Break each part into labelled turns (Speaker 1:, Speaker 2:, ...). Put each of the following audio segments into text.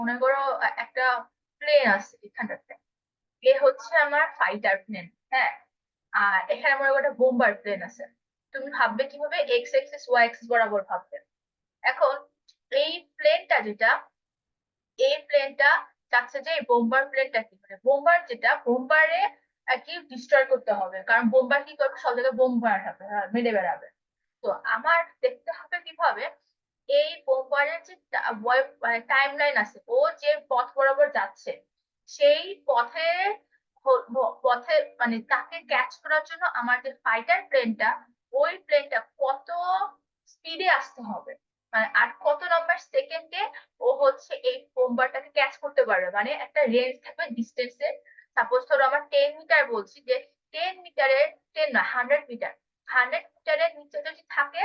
Speaker 1: মনে করো একটা প্লেন আছে এখানটাতে। এ হচ্ছে আমার ফাইটার প্লেন। হ্যাঁ, আর এখানে মনে করো একটা বোম্বার প্লেন আছে। তুমি ভাববে কিভাবে, এক্স এক্সিস ওয়াই এক্সিস বরাবর ভাববে। এখন এই প্লেনটা যেটা, এই প্লেনটা চাচ্ছে যে এই বোম্বার প্লেনটা কি, মানে বোম্বার যেটা, বোম্বারে আর কি ডিস্ট্রয় করতে হবে, কারণ বোম্বার কি করবে, সব জায়গায় বোম মারাবে, মেরে বেড়াবে। তো আমার দেখতে হবে কিভাবে এই বোম্বারের যে টাইম লাইন আছে, ও যে পথ বরাবর যাচ্ছে, সেই পথে পথে মানে তাকে ক্যাচ করার জন্য আমার যে ফাইটার প্লেনটা, ওই প্লেনটা কত স্পিডে আসতে হবে, মানে আর কত নাম্বার সেকেন্ডে ও হচ্ছে এই বোম্বারটাকে ক্যাচ করতে পারবে, মানে একটা রেঞ্জ থাকবে ডিস্টেন্সে। সাপোজ ধরো আমার 10 মিটার, বলছি যে 10 মিটারের, 10 না 100 মিটার, 100 মিটারের নিচে যদি থাকে,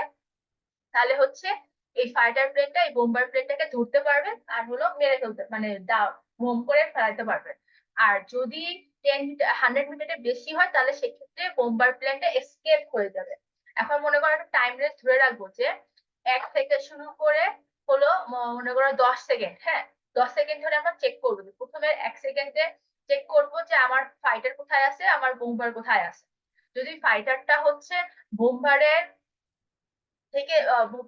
Speaker 1: তাহলে হচ্ছে এই ফাইটার প্লেনটা এই বোম্বার প্লেনটাকে ধরতে পারবে আর হলো মেরে ফেলতে, মানে বোম করে ফেলাতে পারবে। আর যদি 10 মিটার, 100 মিটারের বেশি হয়, তাহলে সেক্ষেত্রে বোম্বার প্লেনটা এসকেপ হয়ে যাবে। এখন মনে করো একটা টাইম রেঞ্জ ধরে রাখবো যে 1 থেকে শুরু করে হলো মনে করো 10 সেকেন্ড। হ্যাঁ, 10 সেকেন্ড ধরে আমরা চেক করবো, যে প্রথমে 1 সেকেন্ডে চেক করবো যে আমার ফাইটার কোথায় আছে, আমার বোম্বার কোথায় আছে। যদি ফাইটারটা হচ্ছে বোম্বারের থেকে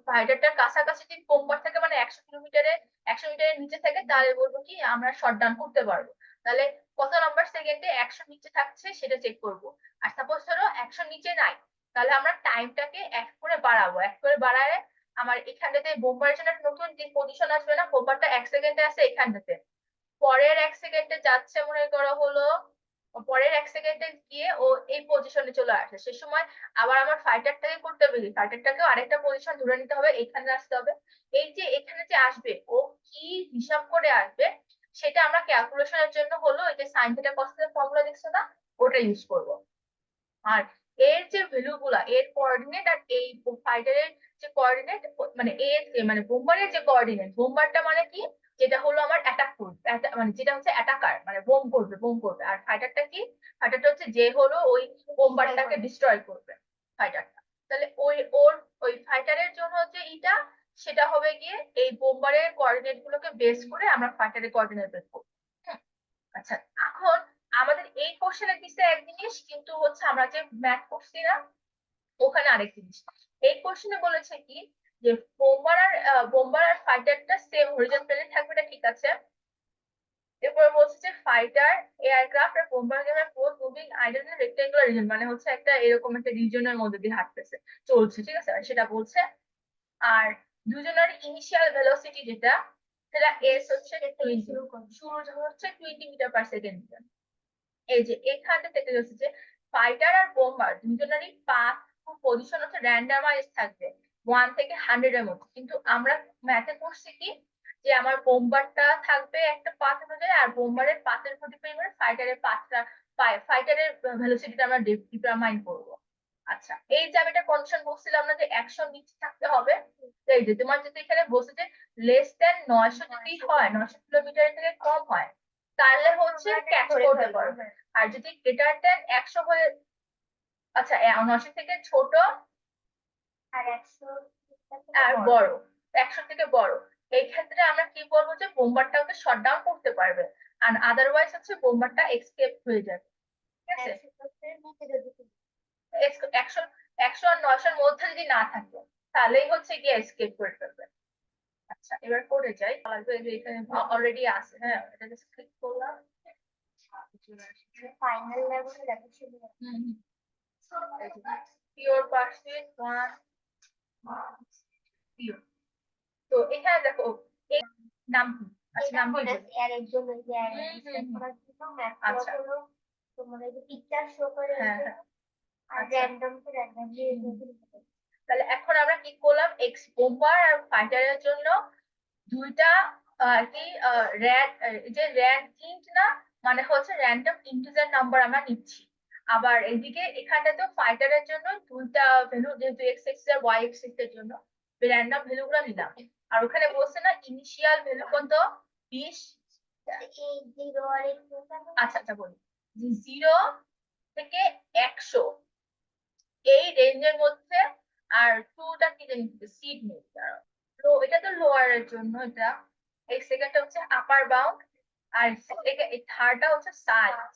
Speaker 1: ফাইটারটার কাছাকাছি যদি কম্পাস থাকে, মানে 100 কিলোমিটারে, 100 মিটারের নিচে থাকে, তাহলে বলবো কি আমরা শট ডাউন করতে পারবো। তাহলে কত নাম্বার সেকেন্ডে 100 নিচে থাকছে সেটা চেক করব। আর সাপোজ ধরো 100 নিচে নাই, তাহলে আমরা টাইমটাকে 1 করে বাড়াবো, 1 করে বাড়ায় আমার এখানটাতে বোম্বারের জন্য একটা নতুন যে পজিশন আসবে না, বোম্বারটা 1 সেকেন্ডে আছে এখানটাতে, পরের 1 সেকেন্ডে যাচ্ছে মনে করো হলো, পরের 1 সেকেন্ডে গিয়ে ও এই পজিশনে চলে আসে, সে সময় আবার আমার ফাইটারটাকে করতে হবে, ফাইটারটাকেও আরেকটা পজিশন ধরে নিতে হবে, এখানে আসতে হবে। এই যে এখানে যে আসবে, ও কি হিসাব করে আসবে, সেটা আমরা ক্যালকুলেশনের জন্য হলো এই যে sine theta cos theta formula দেখছো না, ওটা ইউজ করব। আর এর যে ভ্যালু গুলা, এর কোঅর্ডিনেট আর এই ফাইটারের যে কোঅর্ডিনেট, মানে এর মানে বোম্বারের যে কোঅর্ডিনেট, বোম্বারটা মানে কি, যেটা হলো আমার অ্যাটাক করবে, মানে যেটা হচ্ছে অ্যাটাকার, মানে বোম করবে, বোম করবে। আর ফাইটারটা কি, ফাইটারটা হচ্ছে যে হলো ওই বোম্বারটাকে ডিস্ট্রয় করবে, ফাইটারটা। তাহলে ওর ওই ফাইটারের জন্য যে এটা, সেটা হবে গিয়ে এই বোম্বারের কোঅর্ডিনেট গুলোকে বেস করে আমরা ফাইটারের কোঅর্ডিনেট বের করবো। আচ্ছা, এখন আমাদের এই কোশ্চেনে দিছে এক জিনিস, কিন্তু হচ্ছে আমরা যে ম্যাথ করছি না, ওখানে আরেক জিনিস। এই কোশ্চেনে বলেছে কি, যে বোম্বার আর ফাইটারটা সেম হরিজন্টালি থাকবে, এটা ঠিক আছে। এরপরে বলছে যে ফাইটার এয়ারক্রাফট আর bomber both moving either in rectangular region, মানে হচ্ছে একটা এরকম একটা রিজনের মধ্যে দিয়ে হাঁটতেছে, চলছে, ঠিক আছে, আর সেটা বলছে। আর দুজনের ইনিশিয়াল ভেলোসিটি যেটা, সেটা এস হচ্ছে 20, শুরু হচ্ছে 20 মিটার পার সেকেন্ড। এই যে এখানটা থেকে হচ্ছে যে ফাইটার আর বোম্বার দুজনেরই পাথ পজিশন হচ্ছে র্যান্ডামাইজ থাকবে 1 থেকে 100 এর মধ্যে, কিন্তু আমরা ম্যাথে করছি কি, যে আমার বোম্বারটা থাকবে একটা পাথ অনুযায়ী, আর বোম্বারের পাথের উপর ডিপেন্ড করে ফাইটারের পাথটা, ফাইটারের ভেলোসিটিটা আমরা ডিটারমাইন করবো। আচ্ছা, এই যে আমি একটা কন্ডিশন বলছিলাম না যে 100 নিচে থাকতে হবে, তো এই যে তোমার যদি এখানে বলছে যে লেস দেন 900 যদি হয়, 900 কিলোমিটার থেকে কম হয়, তাহলে হচ্ছে ক্যাচ করতে পারবে। আর যদি গ্রেটার দেন 100 হয়ে, আচ্ছা 900 থেকে ছোট
Speaker 2: আর 100
Speaker 1: আর বড়, 100 থেকে বড়, এই ক্ষেত্রে আমরা কি বলবো, যে বোম্বারটাকে শট ডাউন করতে পারবে, আর আদারওয়াইজ হচ্ছে বোম্বারটা এসকেপ হয়ে যাবে। ঠিক আছে, 100, 100 আর 900 মধ্যে যদি না থাকে, তাহলেই হচ্ছে গিয়ে এসকেপ করে ফেলবে। আচ্ছা, এবার করে যাই, লাগবে যে এখানে অলরেডি আছে। হ্যাঁ, এটা জাস্ট ক্লিক করলাম।
Speaker 2: ফাইনাল লেভেলে দেখাচ্ছি।
Speaker 1: Pure percent one pure. তো এখানে দেখো এই নাম কি, আচ্ছা নাম কি বলি।
Speaker 2: আর একজন ওই যে করার জন্য ম্যাথ করা
Speaker 1: আচ্ছা,
Speaker 2: হলো, তোমার এই যে পিকচার শো করে
Speaker 1: হ্যাঁ হ্যাঁ,
Speaker 2: আর
Speaker 1: আচ্ছা।
Speaker 2: Random to randomly.
Speaker 1: তাহলে এখন আমরা কি করলাম, এক্স বোম্বার আর ফাইটারের জন্য দুইটা আর কি যে র্যান্ড ইন্ট না, মানে হচ্ছে র্যান্ডম ইন্টিজার নাম্বার আমরা নিচ্ছি। আবার এইদিকে এখানটাতে ফাইটারের জন্য দুইটা ভ্যালু, যেহেতু এক্স এক্স আর ওয়াই এক্স এর জন্য র্যান্ডম ভ্যালু গুলো নিলাম। আর ওখানে বলছে না ইনিশিয়াল ভ্যালু কত, 20।
Speaker 2: এই জিরো আর
Speaker 1: আচ্ছা আচ্ছা, বলি যে 0 থেকে 100 এই রেঞ্জের মধ্যে। আর টুটা কি জানি, সিড নেই, তো এটা তো লোয়ার এর জন্য এটা। এই সেকেন্ডটা হচ্ছে আপার বাউন্ড, আর এই থার্ডটা হচ্ছে size,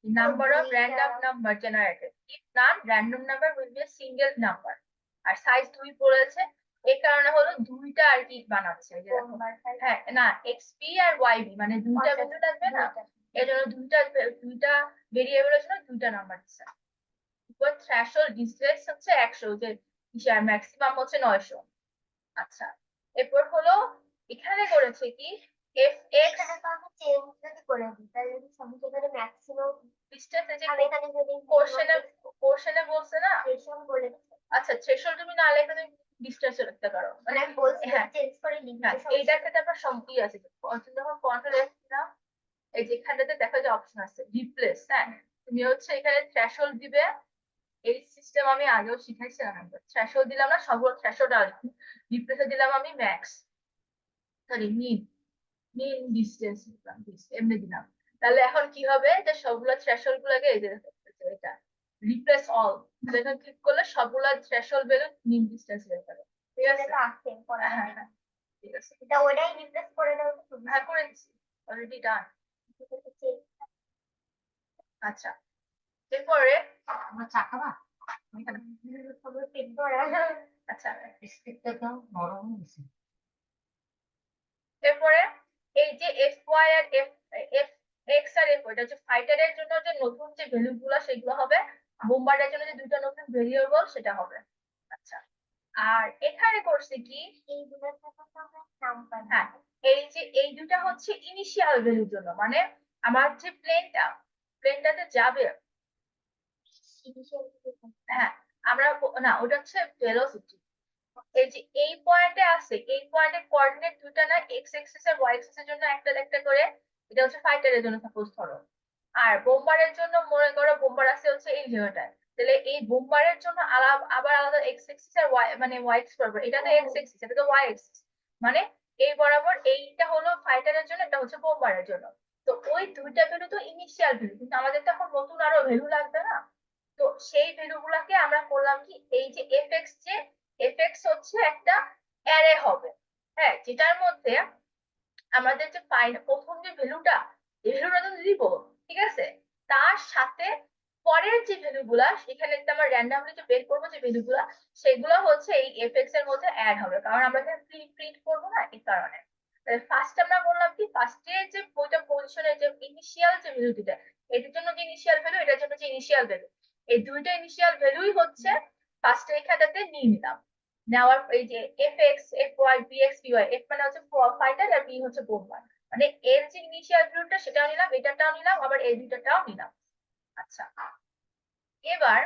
Speaker 1: number of random number generated if none random number will be a single number. আর সাইজ 2 বলেছে, এই কারণে হলো দুইটা আর কি বানাচ্ছে, এই যে দেখো। হ্যাঁ না, এক্সপি আর ওয়াইবি মানে দুইটা ভ্যালু লাগবে না, এই জন্য দুইটা ভেরিয়েবলের জন্য দুইটা নাম্বার দিচ্ছে। থ্রেশহোল্ড ডিসটেন্স হচ্ছে 100, যে ম্যাক্সিমাম হচ্ছে 900। আচ্ছা, এরপর হলো এখানে করেছে কি এফ এক্স
Speaker 2: এখানে তো আমি চেঞ্জ যদি করে দিই তাহলে যদি সমুদ্রের ম্যাক্সিমাম
Speaker 1: ডিসটেন্স, এই যে
Speaker 2: আমি এখানে যদি
Speaker 1: কোশ্চেনে বলছে না।
Speaker 2: রেশন বলে দিই,
Speaker 1: আচ্ছা, থ্রেশহোল্ড তুমি না লিখে তুমি ডিসটেন্স লিখতে পারো,
Speaker 2: মানে আমি বলছি
Speaker 1: হ্যাঁ
Speaker 2: চেঞ্জ করে লিখতে
Speaker 1: হ্যাঁ, এইটার ক্ষেত্রে আপনার সম্পূর্ণ আছে, যখন কন্ট্রোল এফ দিলাম, এই যে এখানটাতে দেখা যায় অপশন আছে রিপ্লেস। হ্যাঁ, তুমি হচ্ছে এখানে থ্রেশহোল্ড দিবে, এই সিস্টেম আমি আগেও শিখাইছিলাম। থ্রেশহোল্ড দিলাম না, সবগুলো থ্রেশহোল্ড আর রিপ্লেসে দিলাম আমি ম্যাক্স, সরি মিন ডিসটেন্স দিলাম, এমনি দিলাম। তাহলে এখন কি হবে, যে সবগুলো থ্রেশহোল্ড গুলোকে এই যে এটা রিপ্লেস অল, এখানে ক্লিক করলে সবগুলো থ্রেশহোল্ড ভ্যালু মিন ডিসটেন্স বের করে। ঠিক আছে,
Speaker 2: এটা আছে পরে
Speaker 1: হ্যাঁ হ্যাঁ ঠিক আছে,
Speaker 2: এটা ওটাই রিপ্লেস করে দাও তো তুমি।
Speaker 1: হ্যাঁ করে দিচ্ছি, অলরেডি ডান। আচ্ছা, এরপরে
Speaker 3: আমরা চা খাবা?
Speaker 2: খবর পেট ভরা।
Speaker 1: আচ্ছা,
Speaker 3: বিস্কিটটা দাও, নরম হয়েছে।
Speaker 1: এরপরে এই যে এফ ওয়াই আর এফ এফ এক্স আর এফ, এটা হচ্ছে ফাইটারের জন্য যে নতুন যে ভ্যালু গুলো সেগুলো হবে, বোম্বার্ডের জন্য যে দুটো নতুন ভেরিয়েবল সেটা হবে। আচ্ছা, আর এখানে করছে কি,
Speaker 2: এইগুলোর সাথে তো আমরা নাম পাই।
Speaker 1: হ্যাঁ এই যে এই দুটা হচ্ছে ইনিশিয়াল ভ্যালুর জন্য, মানে আমার যে প্লেনটাতে যাবে, হ্যাঁ আমরা না ওটা হচ্ছে ভেলোসিটি। এই যে এই পয়েন্টে আছে, এই পয়েন্টের কোঅর্ডিনেট দুটো না, এক্স এক্সিস আর ওয়াই এক্সিস এর জন্য একটা একটা করে, এটা হচ্ছে ফাইটারের জন্য সাপোজ ধরো, আর বোম্বারের জন্য মনে করো বোম্বার আছে হচ্ছে এই জায়গাটায়, তাহলে এই বোম্বারের জন্য আবার আলাদা এক্স এক্সিস আর ওয়াই মানে ওয়াই এক্সিস বরাবর, এটা তো এক্স এক্সিস, এটা তো ওয়াই এক্সিস, মানে এই বরাবর এইটা হলো ফাইটারের জন্য, এটা হচ্ছে বোম্বারের জন্য। তো ওই দুইটা ভ্যালু তো ইনিশিয়াল ভ্যালু, কিন্তু আমাদের তো এখন নতুন আরো ভ্যালু লাগবে না। তো সেই ভ্যালু গুলাকে আমরা করলাম কি, এই যে এফ এক্স হচ্ছে একটা অ্যারে হবে, হ্যাঁ যেটার মধ্যে আমাদের যে প্রথম যে ভ্যালুটা, এই ভ্যালুটা তো দিব, ঠিক আছে, তার সাথে পরের যে ভ্যালু গুলা এখানে আমরা র্যান্ডমলি যে বের করবো যে ভ্যালু গুলা, সেগুলো হচ্ছে এই এফ এক্স এর মধ্যে অ্যাড হবে, কারণ আমরা এখানে প্রিন্ট করবো না এই কারণে। ফার্স্ট আমরা বললাম কি, ফার্স্টে যে ওইটা পজিশনের যে ইনিশিয়াল যে ভ্যালু দিতে, এটার জন্য যে ইনিশিয়াল ভ্যালু, এটার জন্য যে ইনিশিয়াল ভ্যালু, এই দুইটা ইনিশিয়াল ভ্যালুই হচ্ছে ফার্স্টে এখানটাতে নিয়ে নিলাম। নেওয়ার এই যে F X F Y B X B Y, F মানে হচ্ছে ফাইটার আর বি হচ্ছে বোম্বার, মানে এর যে ইনিশিয়াল ভ্যালুটা সেটাও নিলাম, এটাটাও নিলাম, আবার এই দুটাটাও নিলাম। আচ্ছা, এবার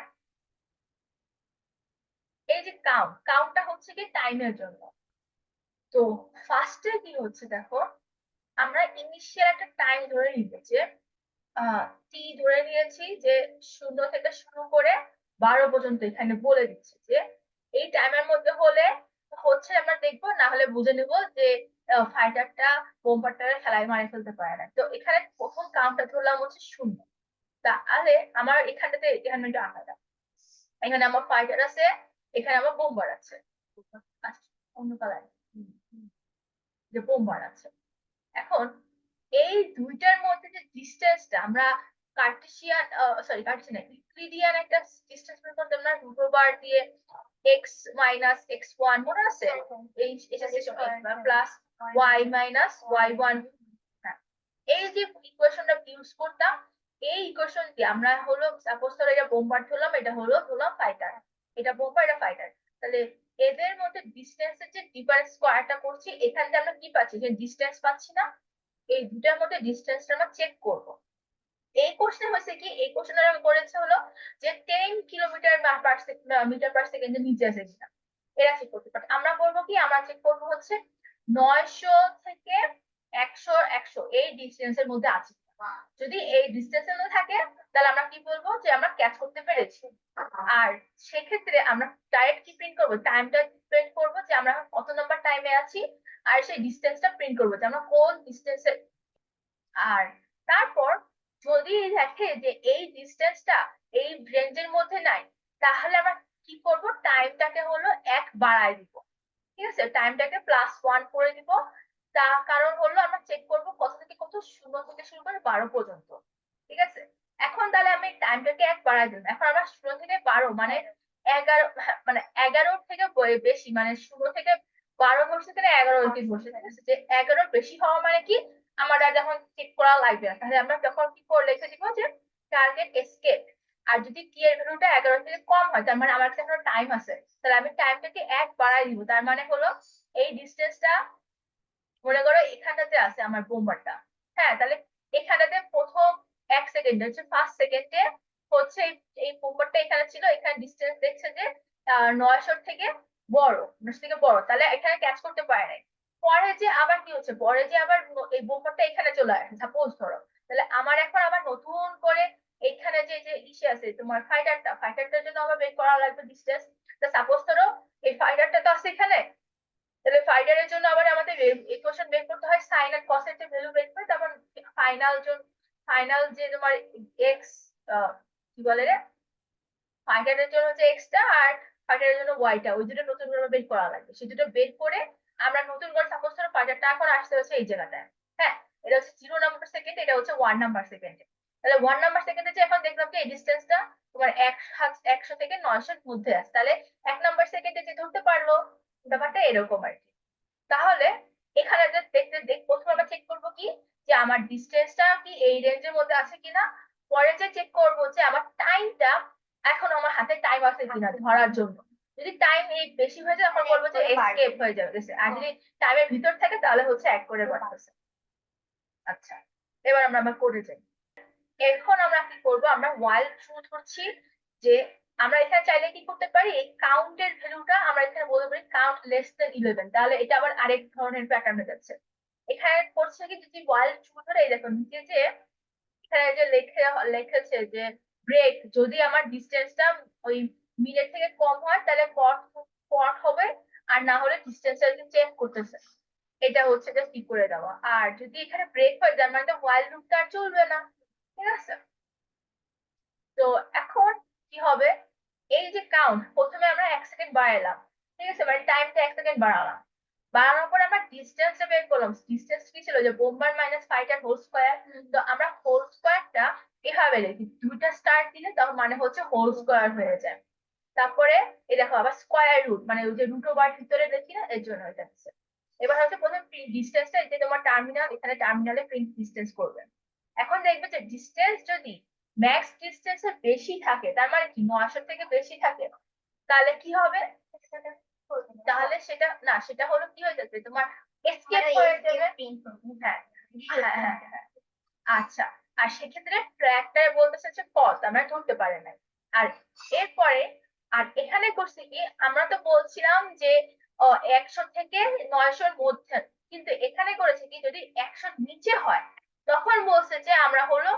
Speaker 1: এই যে কাউন্টটা হচ্ছে কি টাইমের জন্য। তো ফার্স্টে কি হচ্ছে দেখো, আমরা ইনিশিয়াল একটা টাইম ধরে নিব, যে টি ধরে নিয়েছি, যে 0 থেকে শুরু করে 12 পর্যন্ত এখানে বলে দিচ্ছে, যে এই টাইমের মধ্যে হলে হচ্ছে আমরা দেখবো, না হলে বুঝে নিব যে ফাইটারটা বোম্বারটারে খেলায় মারে ফেলতে পারে না। তো এখানে প্রথম কাউন্টটা ধরলাম হচ্ছে 0, তাহলে আমার এখানটাতে এখানে একটা আলাদা, এখানে আমার ফাইটার আছে, এখানে আমার বোম্বার আছে, আচ্ছা, অন্য কালার যে বোম্বার আছে। এখন এই দুইটার মধ্যে যে ডিসটেন্সটা আমরা কার্টেসিয়ান কার্টেসিয়ান ইউক্লিডিয়ান একটা ডিসটেন্স বের করতাম না, রুট ওভার দিয়ে এক্স মাইনাস এক্স ওয়ান, মনে আছে এই plus Y minus Y one. এই যে ইকুয়েশনটা ইউজ করতাম, এই ইকুয়েশন দিয়ে আমরা হলো সাপোজ ধরো এটা বোম্বার ধরলাম, এটা হলো ধরলাম ফাইটার, এটা বোম্বার এটা ফাইটার, তাহলে এদের মধ্যে ডিসটেন্সের যে ডিফারেন্স স্কোয়ারটা করছি, এখান থেকে আমরা কি পাচ্ছি, যে ডিসটেন্স পাচ্ছি না, এই দুটার মধ্যে ডিসটেন্সটা আমরা চেক করব। এই কোশ্চেন হয়েছে কি, এই কোশ্চেন আমি করেছে হলো যে 10 কিলোমিটার মিটার পার সেকেন্ডের নিচে আছে কিনা, এরা চেক করতে পারে। আমরা করবো কি, আমরা চেক করবো হচ্ছে 900 থেকে 100 এই ডিস্টেন্সের মধ্যে আছে কিনা। যদি এই ডিস্টেন্সের মধ্যে থাকে, তাহলে আমরা কি বলবো, যে আমরা ক্যাচ করতে পেরেছি। আর সেক্ষেত্রে আমরা ডাইরেক্ট কি প্রিন্ট করবো, টাইমটা প্রিন্ট করবো, যে আমরা কত নাম্বার টাইমে আছি, আর সেই ডিস্টেন্সটা প্রিন্ট করবো, যে আমরা কোন ডিস্টেন্সে। আর তারপর যদি দেখে যে এই ডিস্টেন্সটা এই রেঞ্জের মধ্যে নাই, তাহলে আমরা কি করব, টাইমটাকে হলো 1 বাড়ায় দিব, ঠিক আছে, টাইমটাকে +1 করে দিব। কারণ হলো আমরা চেক করবো কত থেকে কত, 0 থেকে শুরু করে 12 পর্যন্ত। ঠিক আছে, এখন তাহলে আমি টাইমটাকে 1 বাড়াই দিলাম। এখন আমরা 0 থেকে 12 মানে 11, হ্যাঁ, মানে 11 থেকে বেশি, মানে 0 থেকে 12 বসে থেকে 11 অবধি বসে। ঠিক আছে, যে 11 বেশি হওয়া মানে কি আমার আর যখন চেক করা লাগবে না, তাহলে আমরা তখন কি করে লিখে দিব যে টার্গেট এসকেপ। আর যদি টি এর ভ্যালুটা 11 থেকে কম হয়, তার মানে আমার কাছে এখনো টাইম আছে, তাহলে আমি টাইমটাকে 1 বাড়াই দিব। তার মানে হলো এই ডিস্টেন্সটা মনে করো এখানটাতে আছে আমার বোম্বারটা। হ্যাঁ, তাহলে এখানটাতে প্রথম 1 সেকেন্ড হচ্ছে, ফার্স্ট সেকেন্ডে হচ্ছে এই বোম্বারটা এখানে ছিল, এখানে ডিস্টেন্স দেখছে যে 900 থেকে বড়, 900 থেকে বড়, তাহলে এখানে ক্যাচ করতে পারে নাই। পরে যে আবার কি হচ্ছে, পরে যে আবার এই বোম্বারটা এখানে চলে আসে সাপোজ ধরো, তাহলে আমার এখন আবার নতুন করে এখানে যে যে ইসে আছে তোমার ফাইটারটার জন্য আবার বের করা লাগবে ডিস্টেন্স। সাপোজ ধরো এই ফাইটারটা তো আছে এখানে, তাহলে ফাইনালের জন্য আবার আমাদের ইকুয়েশন বের করতে হয়, সাইন আর কস এর যে ভ্যালু বের করে, তারপর ফাইনাল যে তোমার এক্স, কি বলে রে, ফাইনালের জন্য যে এক্সটা আর ফাইনালের জন্য ওয়াইটা, ওই দুটো নতুন করে বের করা লাগবে। সেই দুটো বের করে আমরা নতুন করে সাপোজ ধরো ফাইনালটা এখন আসতে হচ্ছে এই জায়গাটায়। হ্যাঁ, এটা হচ্ছে 0 নাম্বার সেকেন্ড, এটা হচ্ছে 1 নাম্বার সেকেন্ড। তাহলে 1 নাম্বার সেকেন্ডে যে এখন দেখলাম যে এই ডিস্টেন্সটা তোমার 100 থেকে 900 মধ্যে আছে, তাহলে 1 নাম্বার সেকেন্ডে যে ধরতে পারলো, ব্যাপারটা এরকম আর কি। তাহলে এখানে যে প্রথমে আমরা চেক করবো কি যে আমার ডিস্টেন্সটা কি এই রেঞ্জের মধ্যে আছে কিনা। পরে যে চেক করবো যে আমার টাইমটা এখন আমার হাতে টাইম আছে কিনা ধরার জন্য। যদি টাইম এই বেশি হয়ে যায় তখন বলবো যে এসকেপ হয়ে যাবে, আর যদি টাইমের ভিতর থাকে তাহলে হচ্ছে 1 করে বাড়তেছে। আচ্ছা, এবার আমরা আবার করে যাই। এখন আমরা কি করব, আমরা ওয়াইল ট্রু ধরছি যে আমরা এখানে চাইলে কি করতে পারি, এই কাউন্টের ভ্যালুটা আমরা এখানে বলতে পারি কাউন্ট লেস দেন 11, তাহলে এটা আবার আরেক ধরনের প্যাটার্ন হয়ে যাচ্ছে। এখানে করছে কি, যদি ওয়াইল ট্রু ধরে এই দেখো নিচে যে এখানে যে লিখেছে যে ব্রেক, যদি আমার ডিস্টেন্সটা ওই মিনিট থেকে কম হয় তাহলে কট হবে, আর না হলে ডিস্টেন্সটা চেঞ্জ করতেছে, এটা হচ্ছে যে কি করে দেওয়া। আর যদি এখানে ব্রেক হয়ে যায় মানে ওয়াইল লুপটা আর চলবে না। ঠিক আছে, তো এখন কি হবে, এই যে কাউন্ট প্রথমে আমরা 1 সেকেন্ড বাড়াইলাম, ঠিক আছে, মানে টাইমটা 1 সেকেন্ড বাড়ালাম, বাড়ানোর পর আমরা ডিস্টেন্সটা বের করলাম। ডিস্টেন্স কি ছিল, যে bomber minus fighter whole square. তো আমরা হোল স্কয়ারটা এভাবে লিখি, দুইটা স্টার দিলে তখন মানে হচ্ছে হোল স্কয়ার হয়ে যায়। তারপরে এই দেখো আবার স্কয়ার রুট, মানে ওই যে রুট ওভার ভিতরে দেখি না, এর জন্য এটা হচ্ছে। এবার হচ্ছে প্রথম প্রিন্ট ডিস্টেন্সটা, যে তোমার টার্মিনাল, এখানে টার্মিনালে প্রিন্ট ডিস্টেন্স করবে। এখন দেখবে যে ডিস্টেন্স যদি ম্যাক্স ডিস্টেন্সের বেশি থাকে, তার মানে কি 900 থেকে বেশি থাকে, তাহলে কি হবে, তাহলে সেটা না, সেটা হলো কি হয়ে যাবে তোমার এসকেপ হয়ে যাবে। হ্যাঁ হ্যাঁ হ্যাঁ হ্যাঁ। আচ্ছা, আর সেক্ষেত্রে ট্র্যাকটার বলতেছে যে পথ আমরা ধরতে পারি না। আর এরপরে আর এখানে করছি কি, আমরা তো বলছিলাম যে 100 থেকে 900 মধ্যে, কিন্তু এখানে করেছে কি যদি 100 নিচে হয় তখন বলছে যে আমরা হলো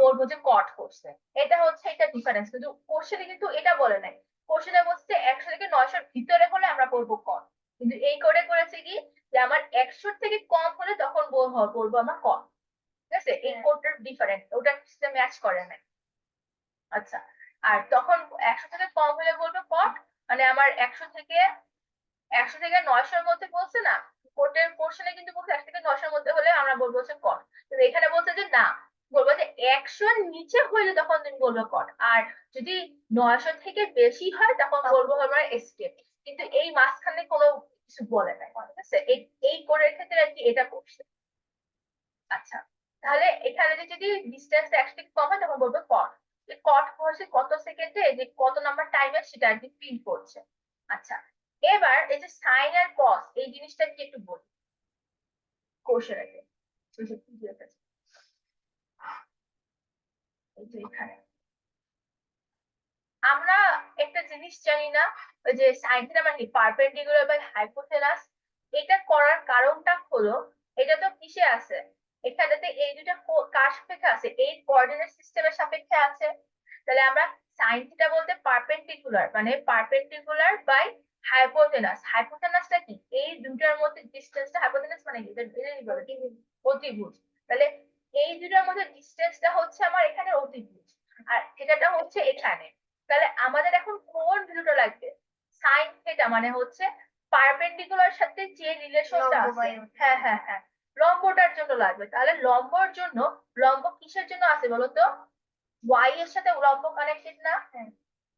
Speaker 1: বলবো যে কট করছে। এটা হচ্ছে এটা ডিফারেন্স, কিন্তু কোশ্চেনে কিন্তু এটা বলে নাই। কোশ্চেনে বলছে 100 থেকে 900 ভিতরে হলে আমরা বলবো কট, কিন্তু এই করে করেছে কি যে আমার 100 থেকে কম হলে তখন বলবো আমরা কট। ঠিক আছে, এই কোডটার ডিফারেন্ট, ওটার সাথে ম্যাচ করে না। আচ্ছা, আর তখন 100 থেকে কম হলে বলবো কট, মানে আমার 100 থেকে 900 মধ্যে বলছে না, কোডের পোর্শনে কিন্তু বলছে 100 থেকে 900 মধ্যে হলে আমরা বলবো হচ্ছে কট, কিন্তু এখানে বলছে যে না, বলবো যে 100 নিচে হইলে তখন তুমি বলবো কট, আর যদি 900 থেকে বেশি হয় তখন বলবো আমরা এসকেপ। কিন্তু এই মাঝখানে কোনো কিছু বলে নাই। ঠিক আছে, এই কোডের ক্ষেত্রে আর কি এটা করছে। আচ্ছা, তাহলে এখানে যদি ডিস্টেন্স 100 থেকে কম হয় তখন বলবো কট। কট হচ্ছে কত সেকেন্ডে, যে কত নাম্বার টাইমে সেটা আর কি প্রিন্ট করছে। আচ্ছা, এবার এই যে সাইন আর কস এই জিনিসটা কি একটু বলি কোর্সের আগে। এই যে এখানে আমরা একটা জিনিস জানি না, ওই যে সাইন থিটা মানে পারপেন্ডিকুলার বাই হাইপোটেনাস। এটা করার কারণটা হলো, এটা তো কিসে আছে, এখানেতে এই দুটো কার সাপেক্ষে আছে, এই কোঅর্ডিনেট সিস্টেমের সাপেক্ষে আছে। তাহলে আমরা সাইন থিটা বলতে পারপেন্ডিকুলার, মানে পারপেন্ডিকুলার বাই হাইপোটেনাস। হাইপোটেনাসটা কি, এই দুটার মধ্যে ডিসটেন্সটা, হাইপোটেনাস মানে কি, অতিভুজ। তাহলে এই দুটার মধ্যে ডিসটেন্সটা হচ্ছে আমার এখানে অতিভুজ, আর থিটাটা হচ্ছে এখানে। তাহলে আমাদের এখন কোন ভ্যালুটা লাগবে, সাইন থিটা মানে হচ্ছে পারপেন্ডিকুলার সাথে যে রিলেশনটা
Speaker 2: লম্ব
Speaker 1: আছে,
Speaker 2: বায়ু।
Speaker 1: হ্যাঁ লম্বটার জন্য লাগবে। তাহলে লম্বর জন্য, লম্ব কিসের জন্য আছে বলতো? ওয়াই এর সাথে লম্ব কানেক্টেড না?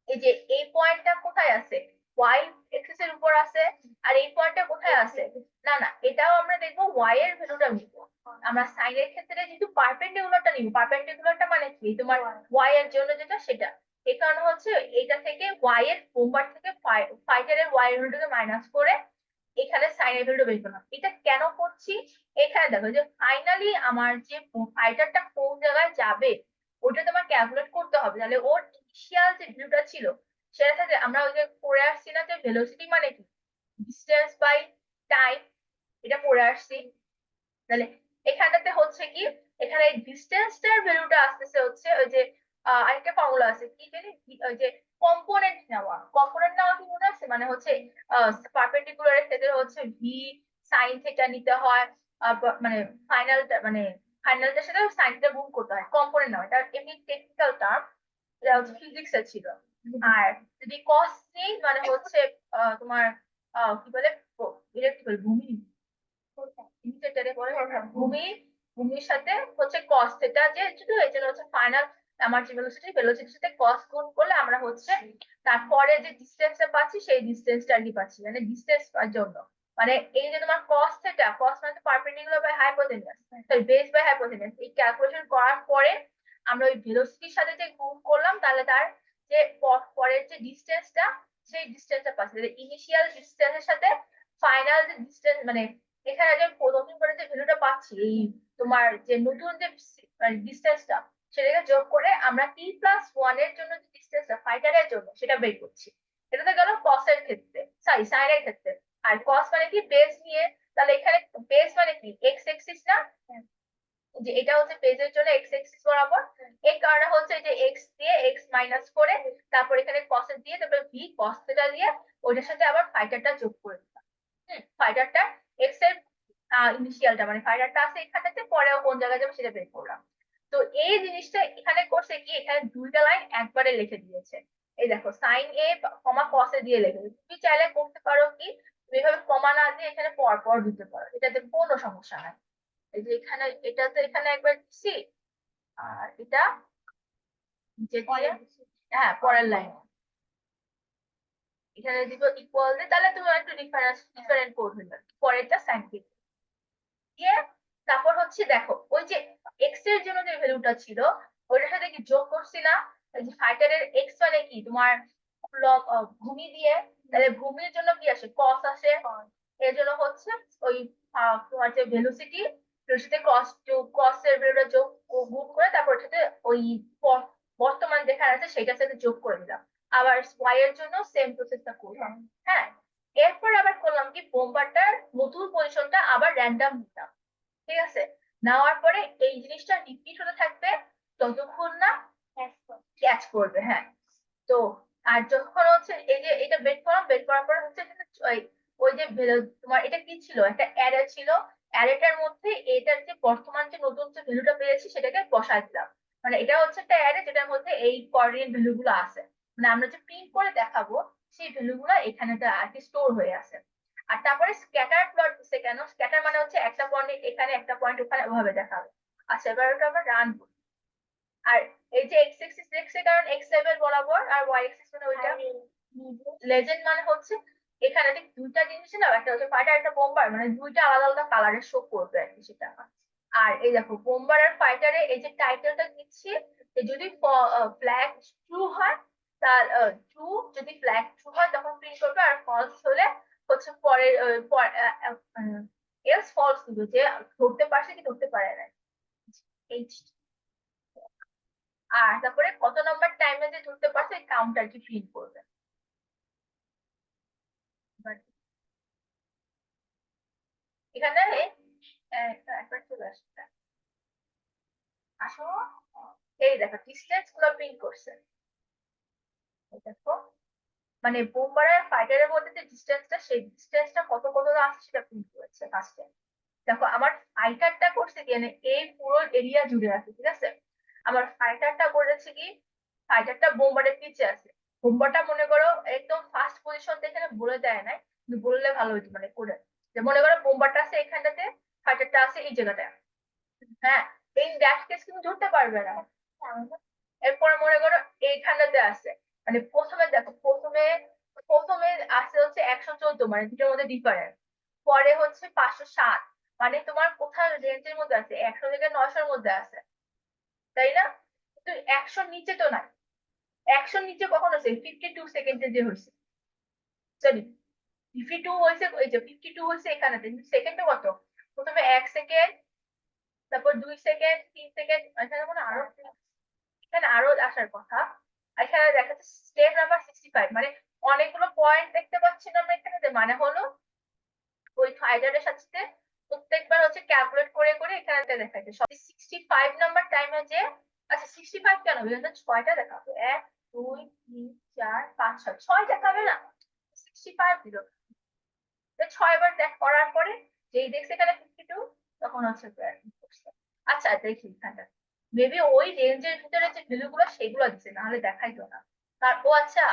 Speaker 1: এই যে এই পয়েন্টটা কোথায় আছে? ওয়াই এক্সিস এর উপর আছে। আর এই পয়েন্টটা কোথায় আছে? না এটাও আমরা দেখবো ওয়াই এর ভ্যালুটা নিব। আমরা সাইন এর ক্ষেত্রে যেহেতু পারপেন্ডিকুলারটা নিব, পারপেন্ডিকুলারটা মানে কি তোমার ওয়াই এর জন্য যেটা সেটা, এই কারণে হচ্ছে এটা থেকে ওয়াই এর হোমবার থেকে ফাইটারের ওয়াই এর ভ্যালুটাকে মাইনাস করে এখানে সাইন এর ভ্যালুটা বের করলাম। এটা কেন করছি? এখানে দেখো যে ফাইনালি আমার যে ফাইটারটা কোন জায়গায় যাবে ওটা তোমার ক্যালকুলেট করতে হবে। তাহলে ওর ইনিশিয়াল যে ভ্যালুটা ছিল সেটা থেকে আমরা ওই যে পড়ে আসছি না যে ভেলোসিটি মানে কি, ডিস্টেন্স বাই টাইম, এটা পড়ে আসছি। তাহলে এখানটাতে হচ্ছে কি, এখানে ডিস্টেন্সটার ভ্যালুটা আসতেছে হচ্ছে ওই যে আরেকটা ফর্মুলা আছে কি জানি, ওই যে কম্পোনেন্ট নেওয়া। কম্পোনেন্ট নেওয়া কি মনে আছে? মানে হচ্ছে পারপেন্ডিকুলার এর ক্ষেত্রে হচ্ছে ভি সাইন থিটা নিতে হয়, মানে ফাইনালটার সাথে সাইনটা গুণ করতে হয়। কম্পোনেন্ট নেওয়া, এটা এমনি টেকনিক্যাল টার্ম, এটা হচ্ছে ফিজিক্স এর ছিল। আর যদি কস নেই মানে হচ্ছে তোমার কি বলে, এটা কি বলে, ভূমি, ইন্টিগ্রেটরে পড়ে ভূমি, ভূমির সাথে হচ্ছে কস থিটা যে শুধু এই জন্য হচ্ছে ফাইনাল আমার যে ভেলোসিটির সাথে কস গুণ করলে আমরা হচ্ছে তারপরে যে ডিসটেন্সটা পাচ্ছি সেই ডিসটেন্সটা আর কি পাচ্ছি, মানে ডিসটেন্স পাওয়ার জন্য। মানে এই যে তোমার কস থিটা, কস মানে perpendicular by hypotenuse, sorry base by hypotenuse, এই ক্যালকুলেশন করার পরে আমরা ওই ভেলোসিটির সাথে যে গুণ করলাম তাহলে তার যে পরের যে ডিসটেন্সটা সেই ডিসটেন্সটা পাচ্ছি। ইনিশিয়াল ডিসটেন্সের সাথে ফাইনাল যে ডিসটেন্স, মানে এখানে যে নতুন করে যে ভ্যালুটা পাচ্ছি এই তোমার যে নতুন যে ডিসটেন্সটা সেটাকে যোগ করে আমরা টি প্লাস ওয়ান এর জন্য যে ডিসটেন্সটা ফাইটারের জন্য সেটা বের করছি। এটা তো গেল কস এর ক্ষেত্রে, সরি সাইন এর ক্ষেত্রে। আর কস মানে কি বেস নিয়ে, তাহলে এখানে বেস মানে কি এক্স এক্সিস না, যে এটা হচ্ছে বেজের জন্য এক্স এক্সিস বরাবর। এই কারণে হচ্ছে যে এক্স দিয়ে এক্স মাইনাস করে তারপর এখানে কস দিয়ে তারপর ভি কস থিটা দিয়ে ওইটার সাথে আবার ফাইটারটা যোগ করে দিলাম। ফাইটারটা এক্স এর ইনিশিয়ালটা মানে ফাইটারটা আছে এখানটাতে, পরেও কোন জায়গায় যাবে সেটা বের করলাম। তো এই জিনিসটা এখানে করছে কি, এখানে দুইটা লাইন একবারে লিখে দিয়েছে। এই দেখো সাইন এ কমা কস এ দিয়ে লিখে দিয়েছে। তুমি চাইলে করতে পারো কি, তুমি এভাবে কমা না দিয়ে এখানে পর পর দিতে পারো, এটাতে কোনো সমস্যা নাই। এই যে এখানে এটা তো এখানে একবার দিচ্ছি, আর এটা যে দিয়ে, হ্যাঁ পরের লাইন এখানে দিব ইকুয়াল দিয়ে, তাহলে তুমি একটু ডিফারেন্ট কোড হইলো, পরেরটা সাইন দিয়ে। তারপর হচ্ছে দেখো ওই যে এক্স এর জন্য যে ভ্যালুটা ছিল ওইটার সাথে কি যোগ করছি না, এই যে ফাইটারের এক্স মানে কি তোমার ভূমি দিয়ে, তাহলে ভূমির জন্য কি আসে কস আসে। এর জন্য হচ্ছে ওই তোমার যে ভেলোসিটি সাথে কস এর ভ্যালুটা যোগ গুণ করে তারপর সাথে ওই বর্তমান যেখানে আছে সেটার সাথে যোগ করে দিলাম। আবার ওয়াই এর জন্য সেম প্রসেসটা করলাম। হ্যাঁ, এরপর আবার করলাম কি বোম্বারটার নতুন পজিশনটা আবার র্যান্ডম নিলাম। ঠিক আছে, নেওয়ার পরে এই জিনিসটা রিপিট হতে থাকবে ততক্ষণ না ক্যাচ করবে। হ্যাঁ, তো আর যখন হচ্ছে এই যে এটা বের করলাম, বের করার পরে হচ্ছে ওই যে তোমার এটা কি ছিল, একটা অ্যারে ছিল, অ্যারেটার মধ্যে এটার যে বর্তমান যে নতুন যে ভ্যালুটা পেয়েছি সেটাকে বসাই দিলাম। মানে এটা হচ্ছে একটা অ্যারে যেটার মধ্যে এই কোঅর্ডিনেট ভ্যালু গুলো আছে, মানে আমরা যে প্রিন্ট করে দেখাবো সেই ভ্যালু গুলো এখানে আর কি স্টোর হয়ে আছে। আর তারপরে স্ক্যাটার প্লট দিচ্ছে কেন, স্ক্যাটার মানে হচ্ছে একটা পয়েন্ট এখানে একটা পয়েন্ট ওখানে ওভাবে দেখাবে। আচ্ছা এবার ওটা আমরা রান করি। আর এই যে এক্স এক্সিস দেখছে কারণ এক্স লেভেল বরাবর, আর ওয়াই এক্সিস মানে ওইটা লেজেন্ড মানে হচ্ছে এখানে ঠিক দুইটা জিনিস না, একটা হচ্ছে ফাইটার একটা বোম্বার, মানে দুইটা আলাদা আলাদা কালারের শো করবে আর কি সেটা। আর এই দেখো বোম্বার আর ফাইটারে এই যে টাইটেলটা দিচ্ছি, যদি ফ্ল্যাগ ট্রু হয় তার ট্রু, যদি ফ্ল্যাগ ট্রু হয় তখন প্রিন্ট করবে, আর ফলস হলে হচ্ছে পরের এলস ফলস দিবে, যে ধরতে পারছে কি ধরতে পারে না। এই আর তারপরে কত নাম্বার টাইমে যে ধরতে পারছে এই কাউন্টার কি প্রিন্ট করবে। এবার এখানে একবার চলে আসছে, আসো এই দেখো ডিস্টেন্স গুলো প্রিন্ট করছে। এই দেখো মানে বোম্বার আর ফাইটারের মধ্যে যে ডিস্টেন্সটা সেই ডিস্টেন্সটা কত কত আসছে সেটা প্রিন্ট করেছে ফার্স্টে। দেখো আমার ফাইটারটা করছে কি, মানে এই পুরো এরিয়া জুড়ে আছে, ঠিক আছে। আমার ফাইটারটা করেছে কি, ফাইটারটা বোম্বারের পিছে আছে। বোম্বারটা মনে করো একদম ফার্স্ট পজিশন থেকে বলে দেয় নাই, কিন্তু বললে ভালো হতো মানে করে, যে মনে করো বোম্বারটা আছে এখানটাতে, ফাইটারটা আছে এই জায়গাটায়। হ্যাঁ, এই দ্যাট কেস কিন্তু ধরতে পারবে না। এরপরে মনে করো এইখানটাতে আছে, মানে প্রথমে দেখো, প্রথমে প্রথমে আছে হচ্ছে 114, মানে দুটোর মধ্যে ডিফারেন্স। পরে হচ্ছে 507, মানে তোমার কোথায় রেঞ্জের মধ্যে আছে, 100 থেকে 900-র মধ্যে আছে, তাই না? কিন্তু 100-র নিচে তো নাই। 100-র নিচে কখন হয়েছে? 52 সেকেন্ডে যে হয়েছে, সরি 52 হয়েছে, ওই যে 52 হয়েছে এখানেতে, কিন্তু সেকেন্ডটা কত? প্রথমে 1 সেকেন্ড, তারপর 2 সেকেন্ড, 3 সেকেন্ড, এখানে মনে হয় আরো, এখানে আরো আসার কথা। এখানে দেখা যাচ্ছে স্টেপ নাম্বার 65, মানে অনেকগুলো পয়েন্ট দেখতে পাচ্ছি না আমরা এখানে, মানে হলো ওই ফাইটারের সাথে প্রত্যেকবার হচ্ছে ক্যালকুলেট করে করে এখানে দেখাচ্ছে সব 65 নাম্বার টাইমে যে, আচ্ছা 65 কেন, এখানে 6টা দেখাবে, 1 2 3 4 5 6, 6 দেখাবে না, 65 দিল। 6বার দেখ করার পরে যেই দেখছে এখানে 52, তখন হচ্ছে করছে। আচ্ছা দেখি এখানটা, মেবি ওই রেঞ্জের ভিতরে যে ভ্যালু গুলো সেগুলো দিচ্ছে, নাহলে দেখাইতো না। ও আচ্ছা,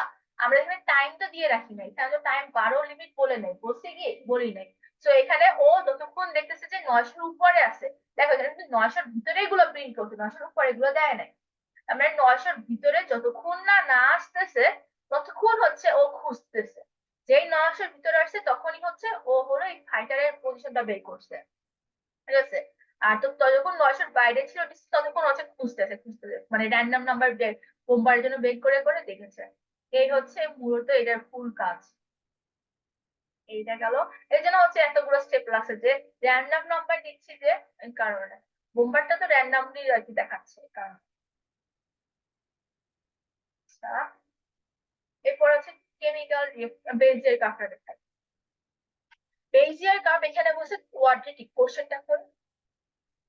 Speaker 1: আমরা এখানে টাইম তো দিয়ে রাখি নাই, এখানে তো টাইম 12 লিমিট বলে নেই, বলছে কি বলি নাই। তো এখানে ও যতক্ষণ দেখতেছে যে 900-র উপরে আছে, দেখো এখানে কিন্তু 900-র ভিতরে এগুলো প্রিন্ট করছে, 900-র উপরে এগুলো দেয় নাই। আমরা 900-র ভিতরে যতক্ষণ না না আসতেছে ততক্ষণ হচ্ছে ও খুঁজতেছে, যেই 900-র ভিতরে আসছে তখনই হচ্ছে ও হলো এই ফাইটারের পজিশনটা বের করছে, ঠিক আছে? আর তো যখন 900-র বাইরে ছিল ততক্ষণ হচ্ছে খুঁজতেছে, মানে র্যান্ডম নাম্বার বোম্বারের জন্য বের করে করে দেখেছে। এই হচ্ছে মূলত এটার ফুল কাজ। এইটা গেল, এই জন্য হচ্ছে এতগুলো স্টেপ লাগছে, যে র্যান্ডম নাম্বার দিচ্ছি যে এই কারণে, বোম্বারটা তো র্যান্ডমলি আর কি দেখাচ্ছে এই কারণে। আচ্ছা, এরপর আছে কেমিক্যাল বেজিয়ার কার্ভটা দেখায়। বেজিয়ার কার্ভ এখানে বলছে কোয়াড্রেটিক, কোশ্চেনটা কোন?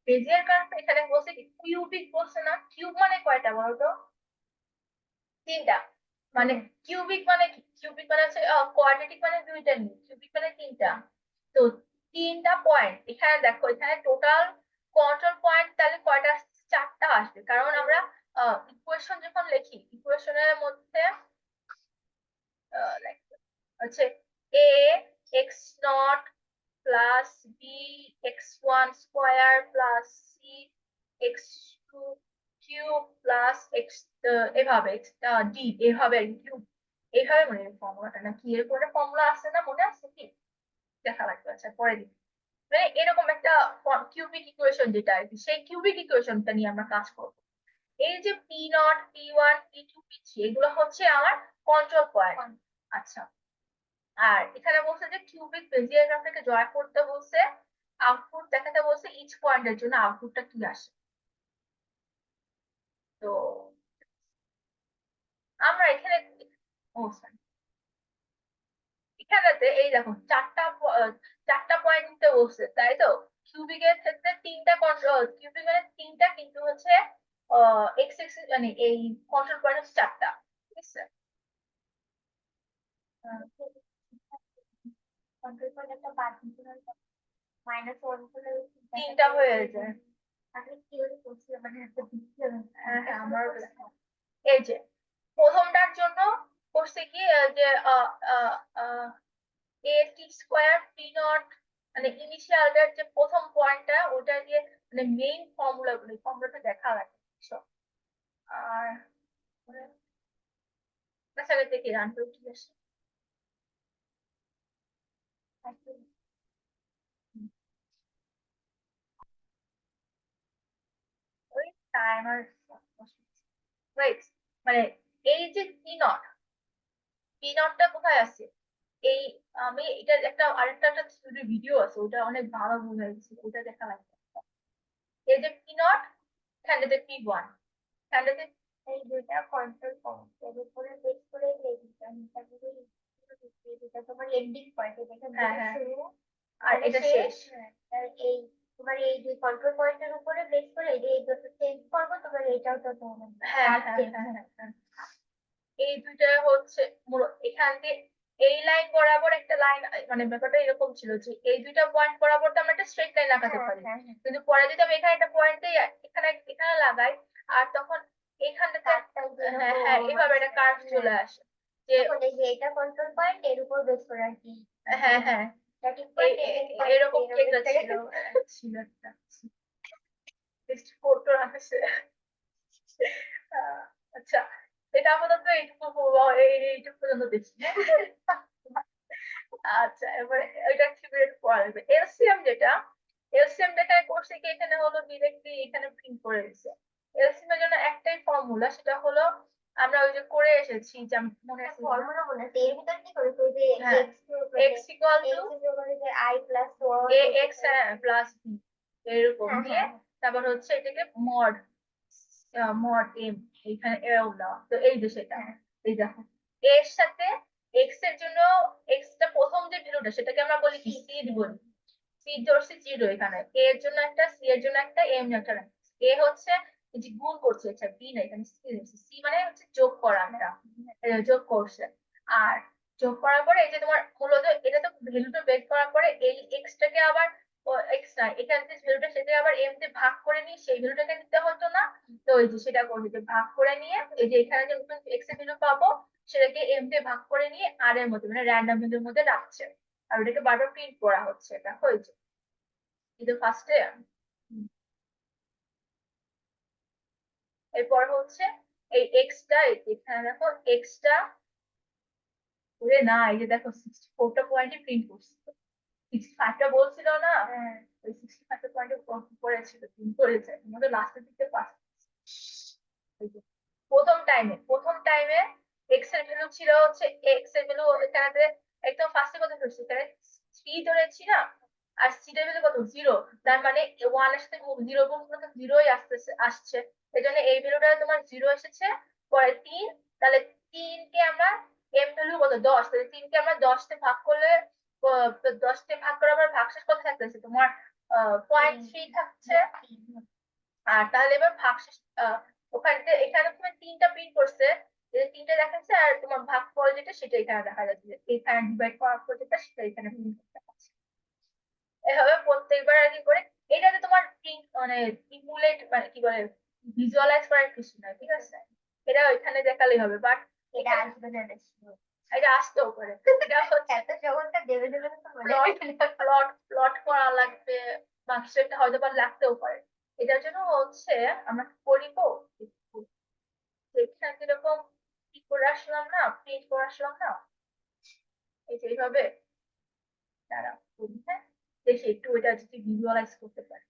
Speaker 1: বেজিয়ার কার্ভ এখানে বলছে কি কিউবিক, বলছে না? কিউব মানে কয়টা বলতো? 3টা। মানে কিউবিক মানে কি? কিউবিক মানে হচ্ছে কোয়াড্রেটিক মানে 2টা নিয়ে, কিউবিক মানে 3টা। তো 3টা পয়েন্ট এখানে দেখো, এখানে টোটাল কন্ট্রোল পয়েন্ট তাহলে কয়টা আসছে? 4টা আসবে, কারণ আমরা ইকুয়েশন যখন লিখি, ইকুয়েশনের মধ্যে হচ্ছে a x not plus b x1 square plus c x2 cube plus x, এভাবে d, এভাবে কিউব, এইভাবে মনে হয় ফর্মুলাটা, না কি এরকম একটা ফর্মুলা আছে না, মনে আছে কি? দেখা লাগবে, আচ্ছা পরে দিই। মানে এরকম একটা কিউবিক ইকুয়েশন যেটা আর কি, সেই কিউবিক ইকুয়েশনটা নিয়ে আমরা কাজ করবো। এই যে P not, P1 P2 P3 এগুলো হচ্ছে আমার কন্ট্রোল পয়েন্ট। আচ্ছা, আর এখানে বলছে যে কিউবিক বেজিয়ার গ্রাফটাকে জয় করতে বলছে, আউটপুট দেখাতে বলছে, ইচ পয়েন্টের জন্য আউটপুটটা কি আসে। তো আমরা এখানে, ও sorry, এখানেতে এই দেখো 4টা পয়েন্ট নিতে বলছে, তাই তো? কিউবিকের ক্ষেত্রে 3টা কন্ট্রোল, কিউবিক মানে 3টা, কিন্তু হচ্ছে এক্স এক্সিস মানে এই কন্ট্রোল পয়েন্ট হচ্ছে 4টা, ঠিক আছে?
Speaker 2: কন্ট্রোল পয়েন্ট একটা বাদ দিতে হয়, -1 হলে
Speaker 1: 3টা হয়ে যায়।
Speaker 2: আমি থিওরি করছিলাম, মানে একটা দিচ্ছিলাম।
Speaker 1: হ্যাঁ হ্যাঁ, আমার এই যে প্রথমটার জন্য করছে কি যে এ টি স্কোয়ার পি নট, মানে ইনিশিয়ালটার যে প্রথম পয়েন্টটা ওটা দিয়ে, মানে মেইন ফর্মুলা গুলো, ফর্মুলাটা দেখা লাগে সব। আর আচ্ছা দেখি রান করে কি আসে। ওই টাইমার, মানে এই যে পি নটটা কোথায় আছে? এই আমি এটা একটা আরেকটা একটা ভিডিও আছে, ওটা অনেক ভালো বুঝাইছে, ওটা দেখা লাগবে। এই যে পি নট, এখানটাতে P1, এখানটাতে,
Speaker 2: এই দুইটা কন্ট্রোল পয়েন্ট এর উপরে বেস করে যেটা তোমার এন্ডিং পয়েন্ট, যেখান
Speaker 1: হ্যাঁ
Speaker 2: থেকে
Speaker 1: হ্যাঁ,
Speaker 2: শুরু
Speaker 1: আর
Speaker 2: মানে
Speaker 1: এটা
Speaker 2: শেষ।
Speaker 1: শেষ।
Speaker 2: আর এই তোমার এই যে কন্ট্রোল পয়েন্টের উপরে বেস করে এই যে এই দুটো চেঞ্জ করবো, তোমার এইটাও তো তোমার
Speaker 1: হ্যাঁ হ্যাঁ হ্যাঁ হ্যাঁ হ্যাঁ। এই দুইটা হচ্ছে এখান দিয়ে এই লাইন বরাবর একটা লাইন, মানে ব্যাপারটা এরকম ছিল যে এই দুইটা পয়েন্ট বরাবর তো আমরা একটা স্ট্রেট লাইন লাগাতে পারি, কিন্তু পরে যদি আমি এখানে একটা পয়েন্টে এখানে এখানে লাগাই, আর তখন এইখানটাতে, হ্যাঁ হ্যাঁ, এভাবে একটা কার্ভ চলে আসে, যে
Speaker 2: তখন এই যে এটা কন্ট্রোল পয়েন্ট এর উপর বেস করে আর কি
Speaker 1: হ্যাঁ হ্যাঁ
Speaker 2: Starting
Speaker 1: এই
Speaker 2: point, ending point
Speaker 1: এরকম
Speaker 2: এরকম
Speaker 1: কেকটা
Speaker 2: একটা
Speaker 1: ছিল ছিল একটা ফটো আছে আচ্ছা এটা আপাতত এইটুকু পর্যন্ত দেখি আচ্ছা এবারে ওইটা ফেভারিট পড়া লাগবে এলসিএম যেটা এলসিএম যেটা করছে কি এখানে হলো ডিরেক্টলি এখানে প্রিন্ট করে দিছে এলসিএম এর জন্য একটাই ফর্মুলা সেটা হলো আমরা ওই যে করে এসেছি যে মনে আছে
Speaker 2: ফর্মুলা মনে আছে এর ভিতর কি করেছে ওই যে
Speaker 1: হ্যাঁ
Speaker 2: x
Speaker 1: x ইকুয়াল টু
Speaker 2: যে i plus 1
Speaker 1: A X plus B এরকম
Speaker 2: হ্যাঁ,
Speaker 1: দিয়ে
Speaker 2: হ্যাঁ।
Speaker 1: তারপর হচ্ছে এটাকে মড মড এম এখানে এরকম দেওয়া তো এই যে সেটা এই দেখো এর সাথে এক্স এর জন্য এক্স টা প্রথম যে ভ্যালুটা সেটাকে আমরা বলি কি সিড বলি সিড ধরছি জিরো এখানে এ এর জন্য একটা সি এর জন্য একটা এম একটা এ হচ্ছে এই যে গুণ করছে আচ্ছা বি না এখানে সি মানে হচ্ছে যোগ করা একটা যোগ করছে আর যোগ করার পরে এই যে তোমার মূলত এটা তো ভ্যালুটা বের করার পরে এই এক্স টাকে আবার এক্স না এখানে যে ভ্যালুটা সেটা আবার এম তে ভাগ করে নিয়ে সেই ভ্যালুটাকে নিতে হতো না তো এই যে সেটা করবে যে ভাগ করে নিয়ে এই যে এখানে যে নতুন এক্স এর ভ্যালু পাবো সেটাকে এম দিয়ে ভাগ করে নিয়ে আর এর মধ্যে মানে র্যান্ডম ভ্যালুর মধ্যে রাখছে আর ওটাকে বারবার প্রিন্ট করা হচ্ছে এটা হয়েছে কিন্তু ফার্স্টে এরপর হচ্ছে এই এক্সটা এখানে দেখো এক্সটা ওরে না এই যে দেখো 64টা পয়েন্টে প্রিন্ট করছে 65টা বলছিল না ওই 65টা পয়েন্টে করেছিল প্রিন্ট করেছে আমাদের লাস্টের দিকে পাস প্রথম টাইমে এক্স এর ভ্যালু ছিল হচ্ছে এক্স এর ভ্যালু এখানে একদম ফার্স্টে কত ধরছি এখানে 3 ধরেছি না আর সি এর ভ্যালু কত 0 তার মানে 1 এর সাথে 0 গুণ করলে 0ই আসছে এজন্য এই ভ্যালুটা তোমার 0 এসেছে পরে 3 তাহলে 3 কে আমরা এম ভ্যালু কত 10 তাহলে 3 কে আমরা 10 তে ভাগ করলে 10 তে ভাগ করার পর ভাগশেষ কত থাকতেছে তোমার 0.3 থাকছে আর তাহলে এবার ভাগশেষ ওখানে এখানে তুমি 3টা প্রিন্ট করছে এই 3টা দেখাচ্ছে আর তোমার ভাগফল যেটা সেটা এখানে দেখা যাচ্ছে যে এখানে ডিভাইড করার পর যেটা সেটা এখানে প্রিন্ট করতে পারছে এভাবে প্রত্যেকবার আর কি করে এটাতে তোমার প্রিন্ট মানে ইমুলেট মানে কি বলে ভিজুয়ালাইজ করার কিছু নাই ঠিক আছে এটা ওইখানে দেখালেই হবে বাট
Speaker 2: এটা আসবে না
Speaker 1: এটা আসতেও পারে এটা হচ্ছে
Speaker 2: এত জগৎটা দেবে দেবে না তো মনে
Speaker 1: প্লট প্লট করা লাগবে বা কিছু একটা হয়তো বা লাগতেও পারে এটার জন্য হচ্ছে আমরা করিব এখানে যেরকম কি করে আসলাম না প্রিন্ট করে আসলাম না এই যে এইভাবে তারা হ্যাঁ দেখি একটু এটা যদি ভিজুয়ালাইজ করতে পারে